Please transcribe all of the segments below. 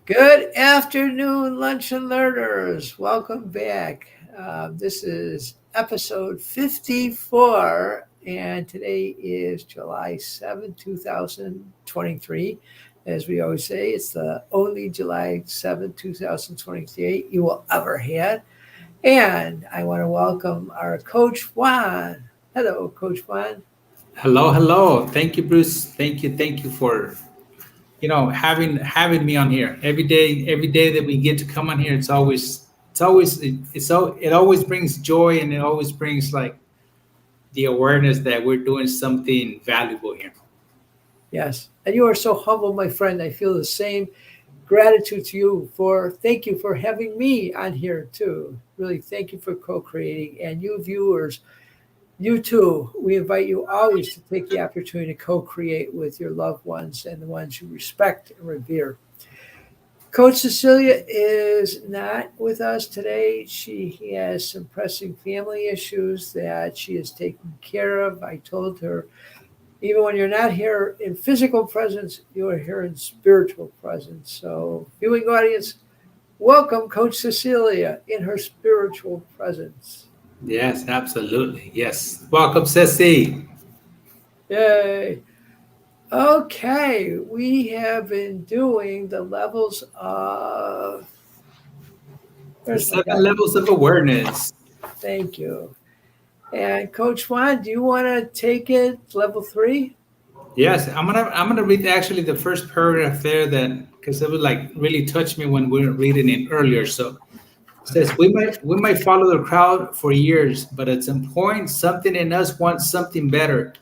Good afternoon, luncheon learners. Welcome back. This is episode 54, and today is July 7th, 2023. As we always say, it's the only July 7th, 2023 you will ever had. And I want to welcome our Coach Juan. Hello, Coach Juan. Hello. Thank you, Bruce. Thank you for having me on here every day. Every day that we get to come on here, it always brings joy, and it always brings like the awareness that we're doing something valuable here. Yes. And you are so humble, my friend. I feel the same gratitude to you for thank you for having me on here too. Really, thank you for co-creating. And you viewers, you too, we invite you always to take the opportunity to co-create with your loved ones and the ones you respect and revere. Coach Cecilia is not with us today. She has some pressing family issues that she is taking care of. I told her, even when you're not here in physical presence, you are here in spiritual presence. So, viewing audience, welcome Coach Cecilia in her spiritual presence. Yes, absolutely. Yes. Welcome, Ceci. Yay. Okay, we have been doing the levels of. The Where's my seven guy? levels of awareness. Thank you. And Coach Juan, do you want to take it level three? Yes, I'm gonna read actually the first paragraph there, that because it would like really touch me when we were reading it earlier. So says we might follow the crowd for years, but at some point something in us wants something better,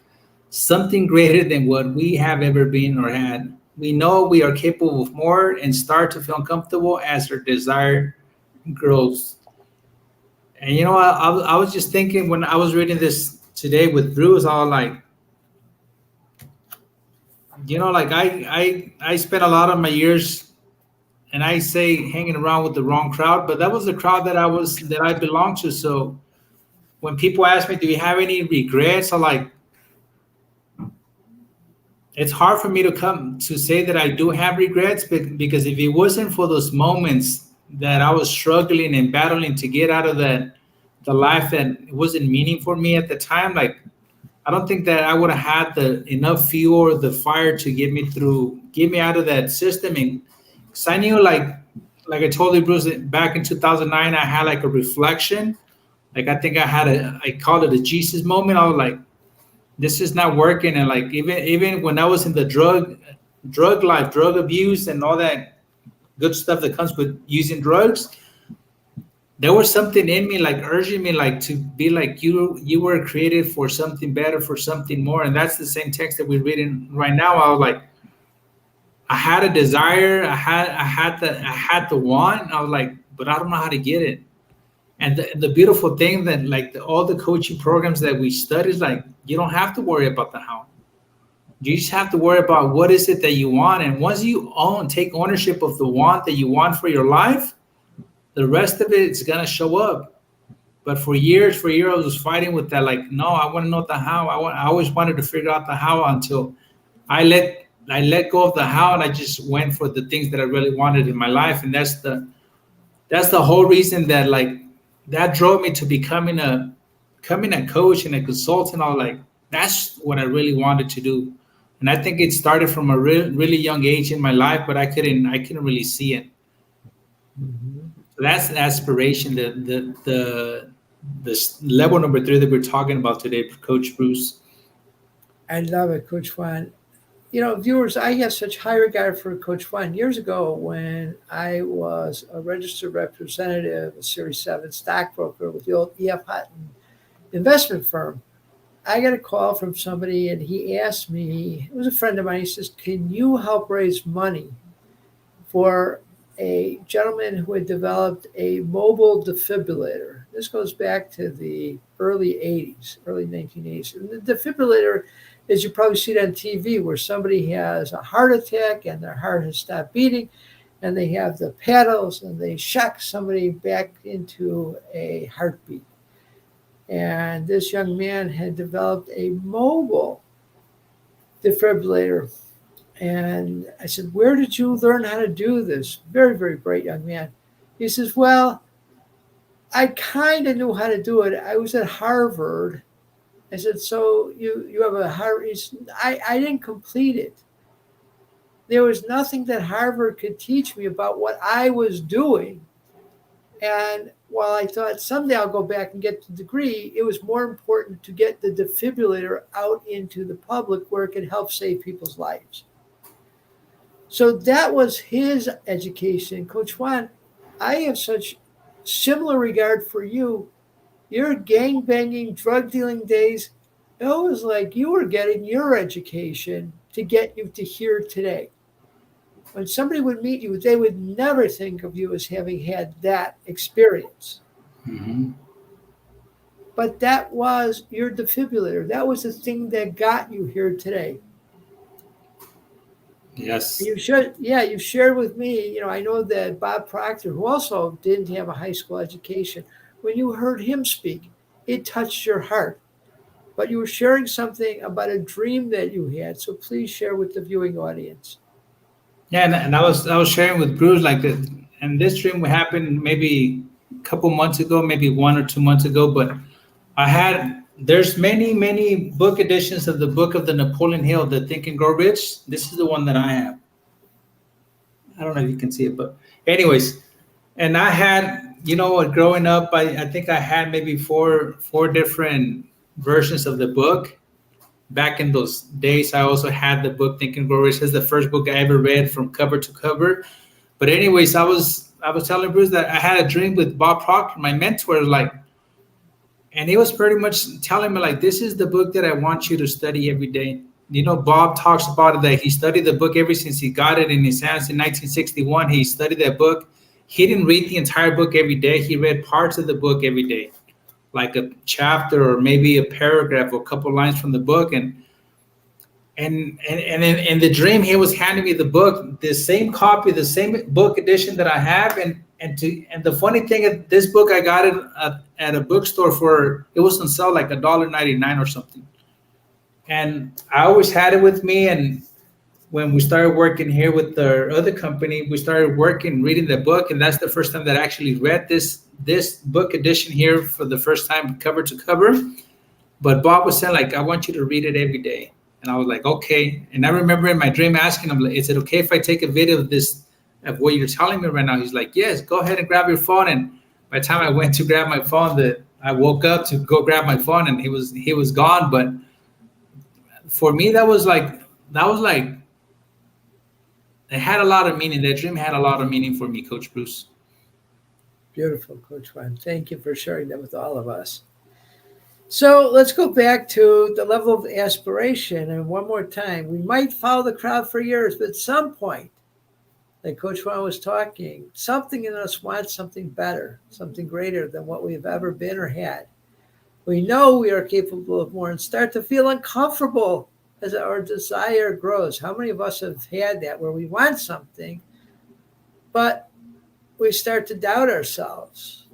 something greater than what we have ever been or had. We know we are capable of more and start to feel uncomfortable as our desire grows. And I was just thinking when I was reading this today with Bruce, I was like, like I spent a lot of my years, and I say hanging around with the wrong crowd, but that was the crowd that I belonged to. So when people ask me, "Do you have any regrets?" I'm like, it's hard for me to come to say that I do have regrets, because if it wasn't for those moments that I was struggling and battling to get out of the life that wasn't meaning for me at the time, like I don't think that I would have had the enough fuel or the fire to get me out of that system. And because I knew, like I told you, Bruce, that back in 2009, I had like a reflection. Like I think I called it a Jesus moment. I was like, this is not working. And like even when I was in the drug life, drug abuse and all that good stuff that comes with using drugs, there was something in me like urging me like to be like, you were created for something better, for something more. And that's the same text that we're reading right now. I was like, I had a desire, I had the want. I was like, but I don't know how to get it. And the beautiful thing that like all the coaching programs that we study is like, you don't have to worry about the how. You just have to worry about what is it that you want. And once you take ownership of the want that you want for your life, the rest of it is gonna show up. But for years, I was fighting with that. Like, no, I want to know the how. I always wanted to figure out the how until I let go of the how, and I just went for the things that I really wanted in my life. And that's the whole reason that like that drove me to becoming a coach and a consultant. I was like, that's what I really wanted to do. And I think it started from a really young age in my life, but I couldn't really see it. Mhm. So that's the aspiration, the level number three that we're talking about today, Coach Bruce. I love it, Coach Juan. Viewers, I have such high regard for Coach Juan. Years ago, when I was a registered representative, a Series 7 stockbroker with the old E.F. Hutton investment firm, I got a call from somebody and he asked me, it was a friend of mine, he says, can you help raise money for a gentleman who had developed a mobile defibrillator? This goes back to the early 80s, early 1980s. And the defibrillator, as you probably see it on TV, where somebody has a heart attack and their heart has stopped beating, and they have the paddles and they shock somebody back into a heartbeat. And this young man had developed a mobile defibrillator. And I said, "Where did you learn how to do this?" Very, very bright young man. He says, "Well, I kind of knew how to do it. I was at Harvard." I said, "So you have a Harvard?" He said, I didn't complete it. There was nothing that Harvard could teach me about what I was doing. And while I thought someday I'll go back and get the degree, it was more important to get the defibrillator out into the public where it could help save people's lives. So that was his education. Coach Juan, I have such similar regard for you. Your gang banging, drug dealing days, it was like you were getting your education to get you to here today. When somebody would meet you, they would never think of you as having had that experience. Hmm. But that was your defibrillator. That was the thing that got you here today. Yes. You should, yeah, you shared with me, I know that Bob Proctor, who also didn't have a high school education, when you heard him speak, it touched your heart. But you were sharing something about a dream that you had. So please share with the viewing audience. Yeah, and I was sharing with Bruce like this, and this dream happened maybe a couple months ago, maybe 1 or 2 months ago. But there's many book editions of the book of the Napoleon Hill, the Think and Grow Rich. This is the one that I have. I don't know if you can see it, but anyways, and I had, growing up, I think I had maybe four different versions of the book. Back in those days, I also had the book Think and Grow Rich. It's the first book I ever read from cover to cover. But anyways, I was telling Bruce that I had a dream with Bob Proctor, my mentor, like, and he was pretty much telling me like, this is the book that I want you to study every day. Bob talks about it that he studied the book ever since he got it in his hands in 1961. He studied that book. He didn't read the entire book every day. He read parts of the book every day, like a chapter or maybe a paragraph or a couple lines from the book. And in the dream, he was handing me the book, the same copy, the same book edition that I have. And the funny thing is, this book I got it at a bookstore for, it was on sale like $1.99 or something. And I always had it with me. And when we started working here with the other company, we started working, reading the book, and that's the first time that I actually read this book edition here for the first time, cover to cover. But Bob was saying like, I want you to read it every day. And I was like, okay. And I remember in my dream asking him, like, is it okay if I take a video of this, of what you're telling me right now? He's like, yes, go ahead and grab your phone. And by the time I went to grab my phone, I woke up to go grab my phone, and he was gone. But for me, that was like it had a lot of meaning. That dream had a lot of meaning for me, Coach Bruce. Beautiful, Coach Juan. Thank you for sharing that with all of us. So let's go back to the level of aspiration. And one more time, we might follow the crowd for years, but at some point, like Coach Juan was talking, something in us wants something better, something greater than what we've ever been or had. We know we are capable of more and start to feel uncomfortable as our desire grows. How many of us have had that where we want something, but we start to doubt ourselves?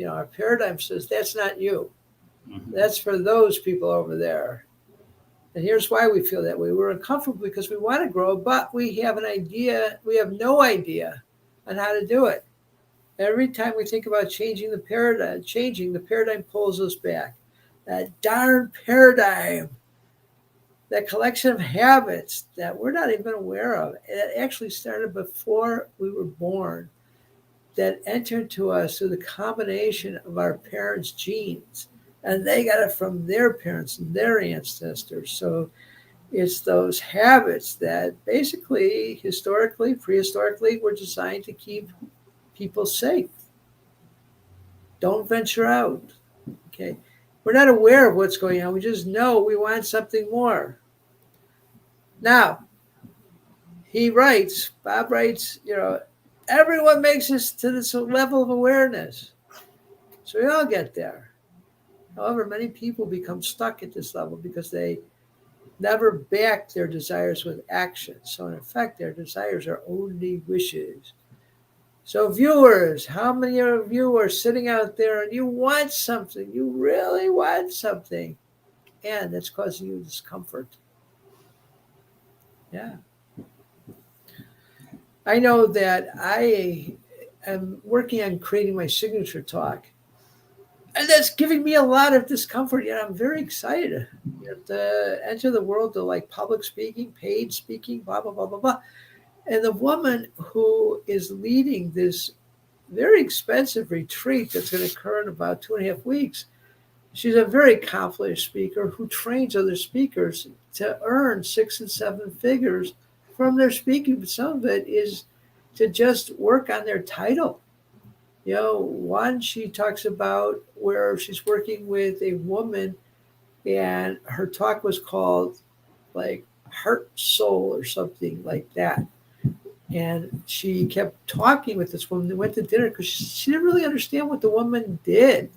Our paradigm says that's not you. That's for those people over there. And here's why we feel that way. We're uncomfortable because we want to grow, but we have an idea. We have no idea on how to do it. Every time we think about changing the paradigm pulls us back. That darn paradigm, that collection of habits that we're not even aware of, it actually started before we were born, that entered to us through the combination of our parents' genes. And they got it from their parents and their ancestors. So it's those habits that basically, historically, prehistorically, were designed to keep people safe. Don't venture out. Okay. We're not aware of what's going on. We just know we want something more. Now, Bob writes, everyone makes us to this level of awareness. So we all get there. However, many people become stuck at this level because they never back their desires with action. So in effect, their desires are only wishes. So viewers, how many of you are sitting out there and you want something? You really want something. And it's causing you discomfort. Yeah. I know that I am working on creating my signature talk, and that's giving me a lot of discomfort. Yet I'm very excited, to enter the world of like public speaking, paid speaking, blah blah blah blah blah. And the woman who is leading this very expensive retreat that's going to occur in about 2.5 weeks, she's a very accomplished speaker who trains other speakers to earn 6 and 7 figures from their speaking. But some of it is to just work on their title. One, she talks about where she's working with a woman, and her talk was called like Heart Soul or something like that. And she kept talking with this woman. They went to dinner because she didn't really understand what the woman did.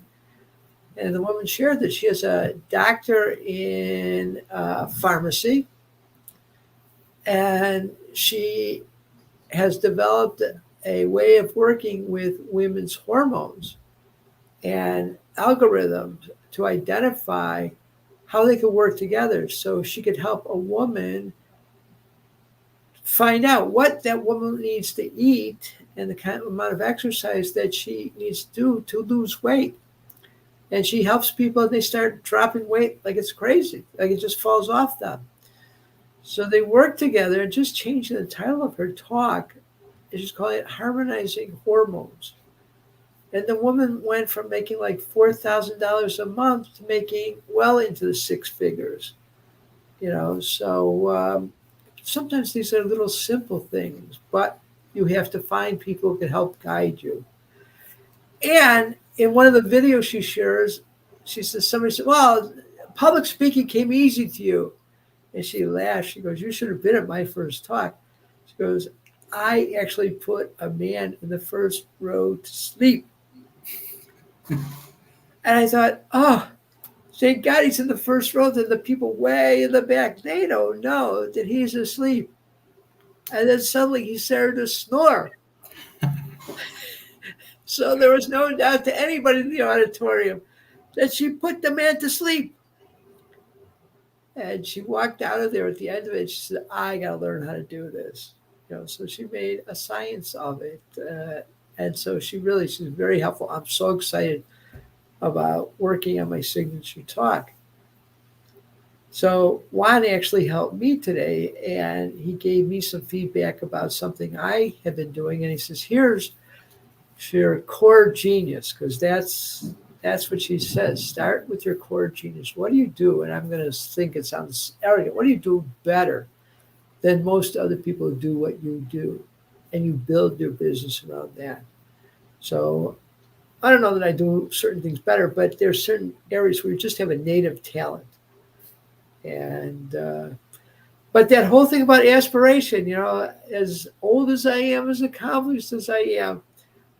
And the woman shared that she is a doctor in pharmacy, and she has developed a way of working with women's hormones and algorithms to identify how they could work together so she could help a woman find out what that woman needs to eat and the kind of amount of exercise that she needs to do to lose weight. And she helps people, and they start dropping weight like it's crazy, like it just falls off them. So they work together, and just changing the title of her talk, and she's calling it Harmonizing Hormones. And the woman went from making like $4,000 a month to making well into the 6 figures. So sometimes these are little simple things, but you have to find people who can help guide you. And in one of the videos she shares, she says, somebody said, well, public speaking came easy to you. And she laughed. She goes, you should have been at my first talk. She goes, I actually put a man in the first row to sleep. And I thought, oh, thank God he's in the first row. Then the people way in the back, they don't know that he's asleep. And then suddenly he started to snore. So there was no doubt to anybody in the auditorium that she put the man to sleep. And she walked out of there at the end of it. She said, I got to learn how to do this. So she made a science of it. And so she's very helpful. I'm so excited about working on my signature talk. So Juan actually helped me today, and he gave me some feedback about something I have been doing. And he says, here's your core genius, because that's what she says. Start with your core genius. What do you do? And I'm going to think it sounds arrogant. What do you do better than most other people who do what you do? And you build your business around that. So I don't know that I do certain things better, but there's certain areas where you just have a native talent. And but that whole thing about aspiration, as old as I am, as accomplished as I am,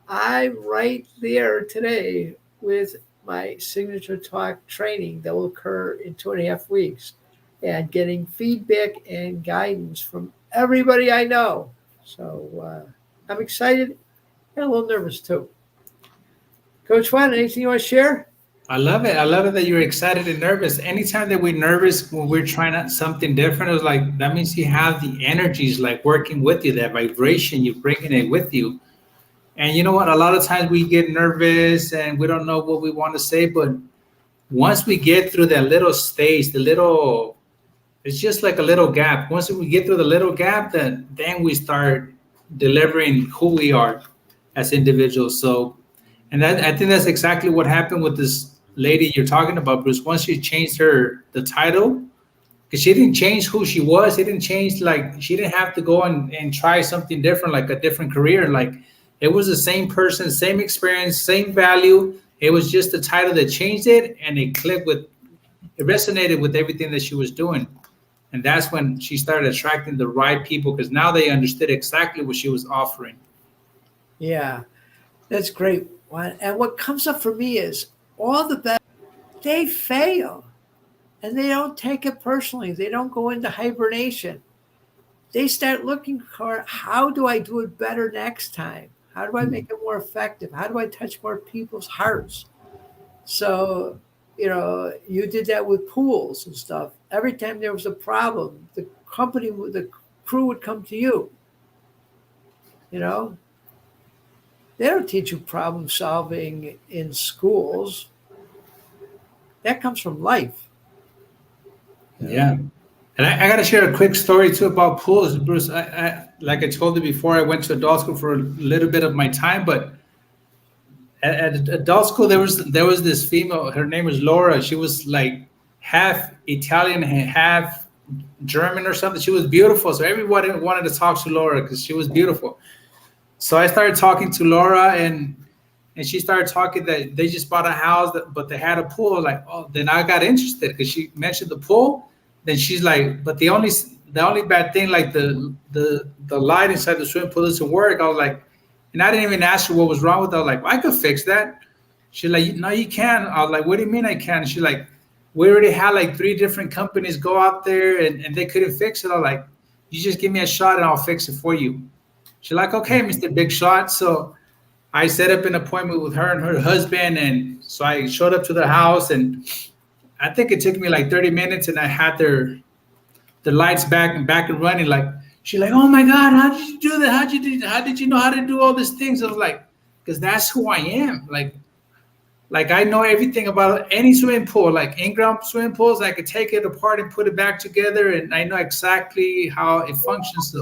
I'm right there today with my signature talk training that will occur in 2.5 weeks, and getting feedback and guidance from everybody I know. So I'm excited and a little nervous too. Coach Juan, anything you want to share? I love it. I love it that you're excited and nervous. Anytime that we're nervous when we're trying out something different, it's like that means you have the energies like working with you, that vibration, you're bringing it with you. And you know what? A lot of times we get nervous and we don't know what we want to say. But once we get through that little stage, it's just like a little gap. Once we get through the little gap, then we start delivering who we are as individuals. So, and that, I think that's exactly what happened with this lady you're talking about, Bruce. Once she changed the title, because she didn't change who she was. She didn't change, like, she didn't have to go and try something different, like a different career. Like, it was the same person, same experience, same value. It was just the title that changed it, and it resonated with everything that she was doing. And that's when she started attracting the right people, because now they understood exactly what she was offering. Yeah, that's great. And what comes up for me is all the best, they fail, and they don't take it personally. They don't go into hibernation. They start looking for, how do I do it better next time? How do I make it more effective? How do I touch more people's hearts? So, you did that with pools and stuff. Every time there was a problem, the crew would come to you. You know, they don't teach you problem solving in schools. That comes from life. You know? Yeah. And I got to share a quick story too about pools, Bruce. Like I told you before, I went to adult school for a little bit of my time, but at adult school there was this female. Her name was Laura. She was like half Italian and half German or something. She was beautiful, so everybody wanted to talk to Laura because she was beautiful. So I started talking to Laura, and she started talking that they just bought a house, but they had a pool. Like, oh, then I got interested because she mentioned the pool. Then she's like, but the only bad thing, like the light inside the swimming pool doesn't work. I was like, and I didn't even ask her what was wrong with it. I was like, well, I could fix that. She's like, no, you can't. I was like, what do you mean I can? She's like, we already had like three different companies go out there and they couldn't fix it. I was like, you just give me a shot and I'll fix it for you. She's like, okay, Mr. Big Shot. So I set up an appointment with her and her husband. And so I showed up to the house, and I think it took me like 30 minutes, and I had the lights back and running. Like, she's like, oh my God, how did you do that? How did you know how to do all these things? I was like, because that's who I am. Like I know everything about any swimming pool, like in-ground swimming pools. I could take it apart and put it back together, and I know exactly how it functions.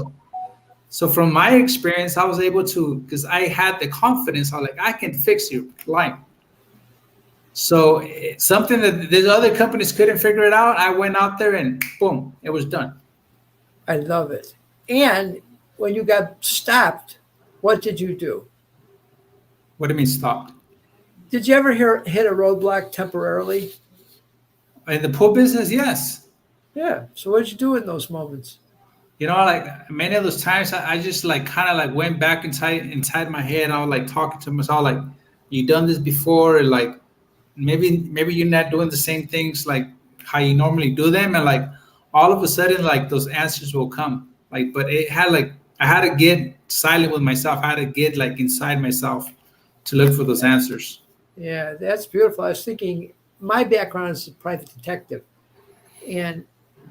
So from my experience, I was able to, because I had the confidence. I was like, I can fix your line. So it's something that these other companies couldn't figure it out. I went out there and boom, it was done. I love it. And when you got stopped, what did you do? What do you mean stopped? Did you ever hit a roadblock temporarily? In the pool business, yes. Yeah. So what did you do in those moments? Like many of those times, I just like kind of like went back inside my head. I was like talking to myself, like, you done this before, and like maybe you're not doing the same things like how you normally do them, and like all of a sudden like those answers will come. Like, but it had like I had to get silent with myself. I had to get like inside myself to look for those answers. Yeah, that's beautiful. I was thinking, my background is a private detective. And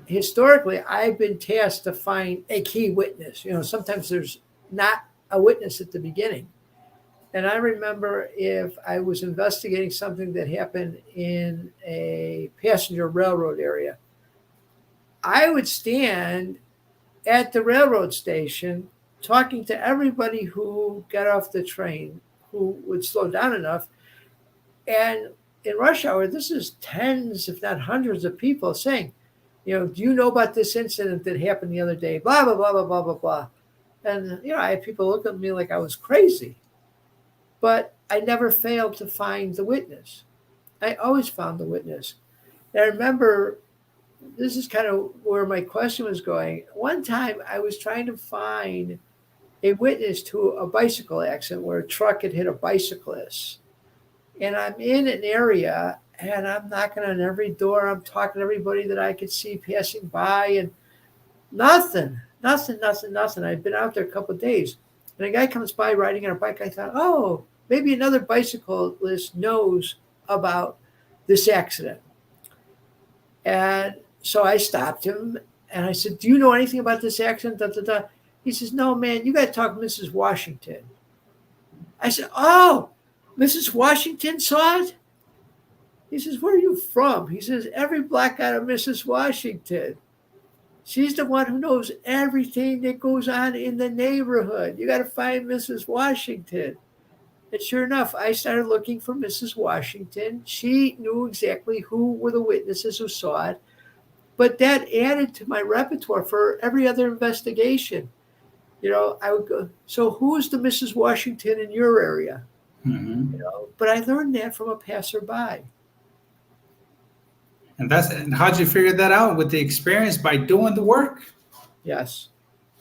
historically, I've been tasked to find a key witness. Sometimes there's not a witness at the beginning. And I remember if I was investigating something that happened in a passenger railroad area, I would stand at the railroad station talking to everybody who got off the train, who would slow down enough. And in rush hour, this is tens, if not hundreds of people saying, do you know about this incident that happened the other day? Blah, blah, blah, blah, blah, blah, blah. And, I had people look at me like I was crazy. But I never failed to find the witness. I always found the witness. And I remember, this is kind of where my question was going. One time I was trying to find a witness to a bicycle accident where a truck had hit a bicyclist. And I'm in an area and I'm knocking on every door. I'm talking to everybody that I could see passing by, and nothing. I'd been out there a couple of days. And a guy comes by riding on a bike. I thought, oh, maybe another bicyclist knows about this accident. And so I stopped him and I said, do you know anything about this accident? Da, da, da. He says, no, man, you got to talk to Mrs. Washington. I said, oh, Mrs. Washington saw it? He says, where are you from? He says, every block out of Mrs. Washington. She's the one who knows everything that goes on in the neighborhood. You got to find Mrs. Washington. And sure enough, I started looking for Mrs. Washington. She knew exactly who were the witnesses who saw it. But that added to my repertoire for every other investigation. I would go, so who's the Mrs. Washington in your area? Mm-hmm. But I learned that from a passerby. And how'd you figure that out? With the experience, by doing the work? Yes.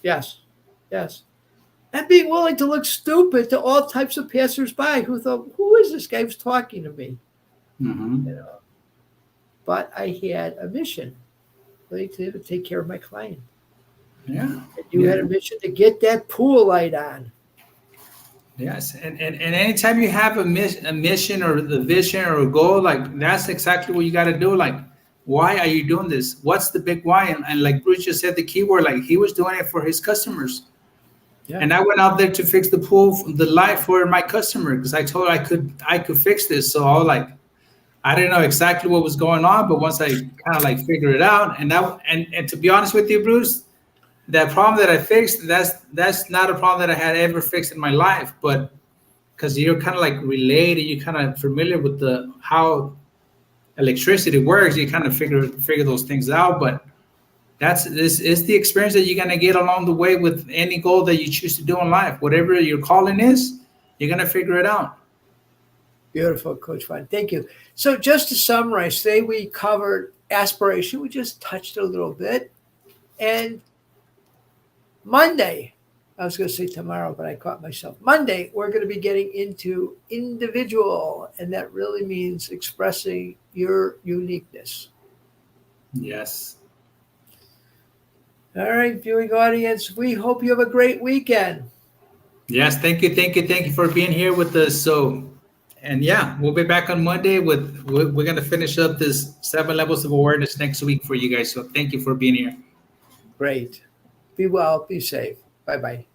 And being willing to look stupid to all types of passersby who thought, who is this guy who's talking to me? Mm-hmm. But I had a mission, like to take care of my client. Yeah. And you had a mission to get that pool light on. Yes, and anytime you have a mission or the vision or a goal, like that's exactly what you got to do. Like, why are you doing this? What's the big why? And like Bruce just said, the key word, like he was doing it for his customers. Yeah. And I went out there to fix the light for my customer because I told her I could fix this. So I was like, I didn't know exactly what was going on, but once I kind of like figured it out, and to be honest with you, Bruce, that problem that I fixed, that's not a problem that I had ever fixed in my life, but because you're kind of like related, you're kind of familiar with the how electricity works, you kind of figure those things out. But this is the experience that you're gonna get along the way with any goal that you choose to do in life. Whatever your calling is, you're gonna figure it out. Beautiful, Coach Juan. Thank you. So just to summarize, today we covered aspiration. We just touched it a little bit. And Monday, I was going to say tomorrow, but I caught myself. Monday, we're going to be getting into individual, and that really means expressing your uniqueness. Yes. All right, viewing audience, we hope you have a great weekend. Yes, thank you for being here with us. So, and yeah, we'll be back on Monday we're gonna finish up this 7 levels of awareness next week for you guys. So thank you for being here. Great. Be well, be safe. Bye-bye.